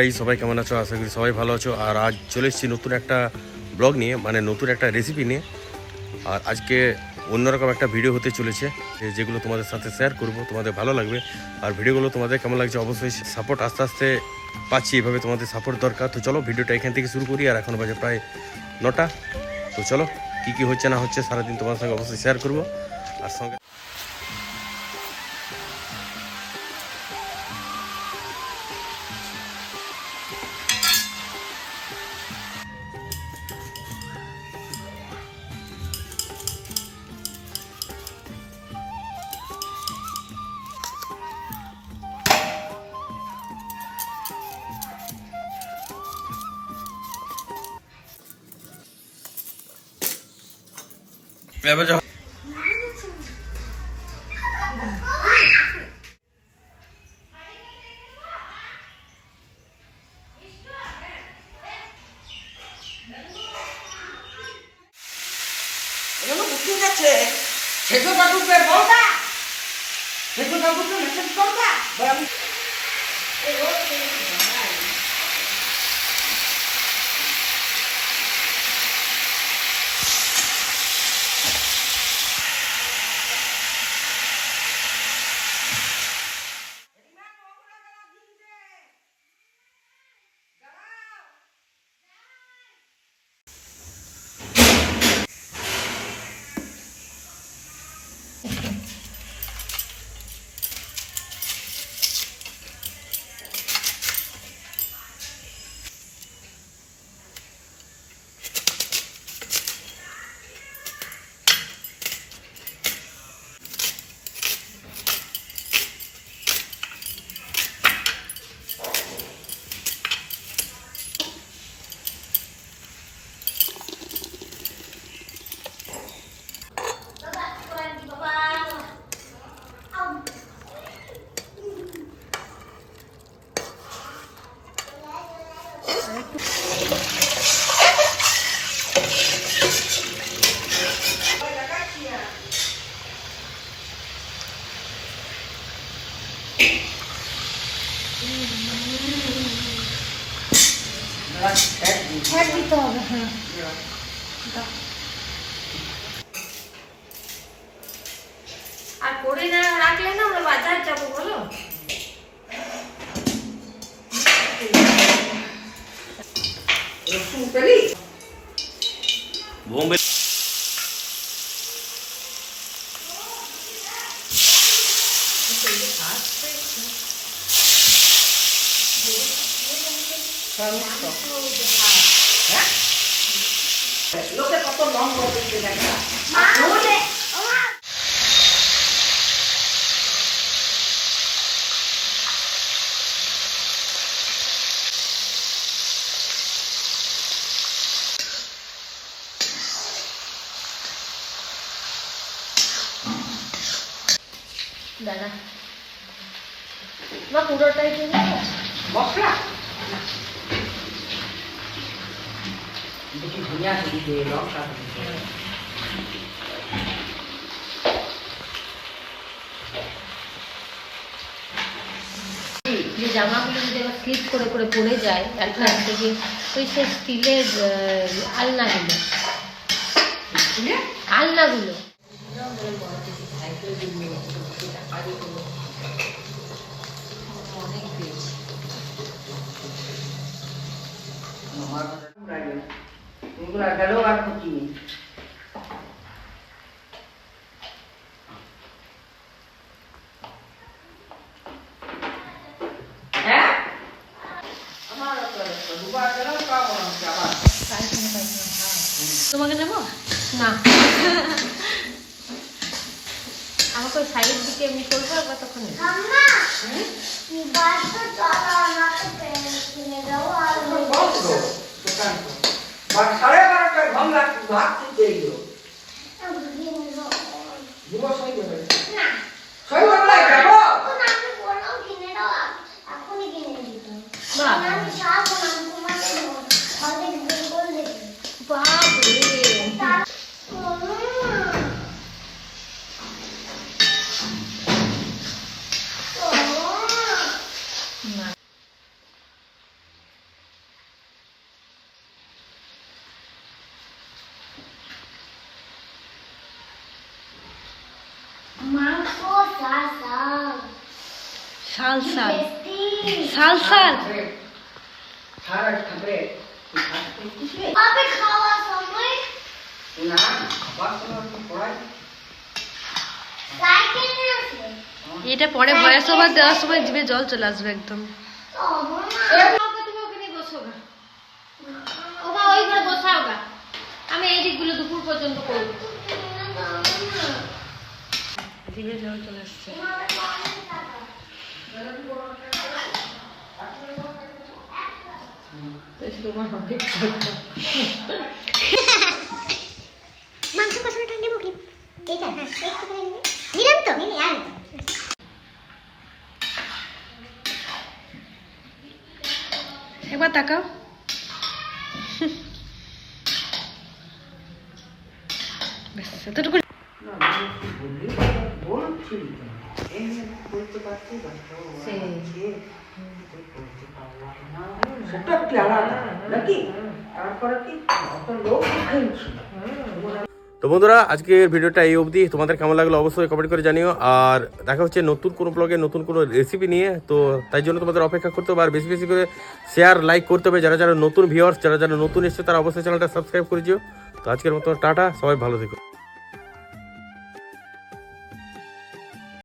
এই সবাই কেমন আছো? আশা করি সবাই ভালো আছো। আর আজ চলে এসেছি নতুন একটা ব্লগ নিয়ে, মানে নতুন একটা রেসিপি নিয়ে। আর আজকে অন্যরকম একটা ভিডিও হতে চলেছে, যেগুলো তোমাদের সাথে শেয়ার করব, তোমাদের ভালো লাগবে। আর ভিডিওগুলো তোমাদের কেমন লাগছে অবশ্যই সাপোর্ট আস্তে আস্তে পাচ্ছি, এভাবে তোমাদের সাপোর্ট দরকার। তো চলো ভিডিওটা এখান থেকে শুরু করি। আর এখন বাজে প্রায় 9টা। তো চলো কী কী হচ্ছে না হচ্ছে সারাদিন তোমার সঙ্গে অবশ্যই শেয়ার করবো। আর সঙ্গে এবার যখন সেগুলো ঢুকবে বলবা, সেগুলো ঢুকবে মেসেজ করবা। দিতে হবে। হ্যাঁ, আর করে না রাখলে না আমরা বাজার যাবো, বলো। বোম্বে লোকে কত লং করতে দেখা দাদা বা পুরোটাই দিয়ে মশলা দেখি ধনিয়া দিতে লঙ্কা যে জামাগুলো যদি আবার স্লিপ করে করে পড়ে যায় একটা একটা যে ওই সে স্টিলের আলনাগুলো আলনাগুলো অনেক পেয়েছি। গেল আর ক্ষতি নেই। তোমাকে নেবো না, আমাকে ওই সাইডের দিকে এমনি করবো একবার, তখন সাড়ে 12টায় ভাঙা ভাত দিতে এলো দিবস হয়ে যাবে সবাই যাবো সাল সাল সাল সাল সারা খাবে পাবে খাওয়া সময় না খাবার সময় পড়াই সাইকেল নিয়ে আসবে এটা পরে ভয়েস ওভার দেওয়ার সময় জিভে জল চলে আসবে একদম তুমি ওখানে বসো গা ওমা ওই ঘরে বসাও গা আমি এই দিকগুলো দুপুর পর্যন্ত করবো জিভে জল চলে আসছে মাংস কষানোটা নেবো কি এইটা হ্যাঁ একটু করে নিবি নিলাম তো নিলি আর একবার তাকাও ব্যাস এতটুকু বলছি বলতে পারছি সেটা কি আলাদা নাকি তারপরে কি অত লোক খেলছি তো বন্ধুরা আজকের ভিডিওটা এই অবধি, তোমাদের কেমন লাগলো অবশ্যই কমেন্ট করে জানিও। আর দেখা হচ্ছে নতুন কোনো ব্লগে নতুন কোনো রেসিপি নিয়ে, তো তাই জন্য তোমাদের অপেক্ষা করতে হবে আর বেশি বেশি করে শেয়ার লাইক করতে হবে। যারা যারা নতুন ভিউয়ার্স, যারা যারা নতুন এসছে তারা অবশ্যই চ্যানেলটা সাবস্ক্রাইব করে দিও। তো আজকের মতো টাটা, সবাই ভালো থেকো।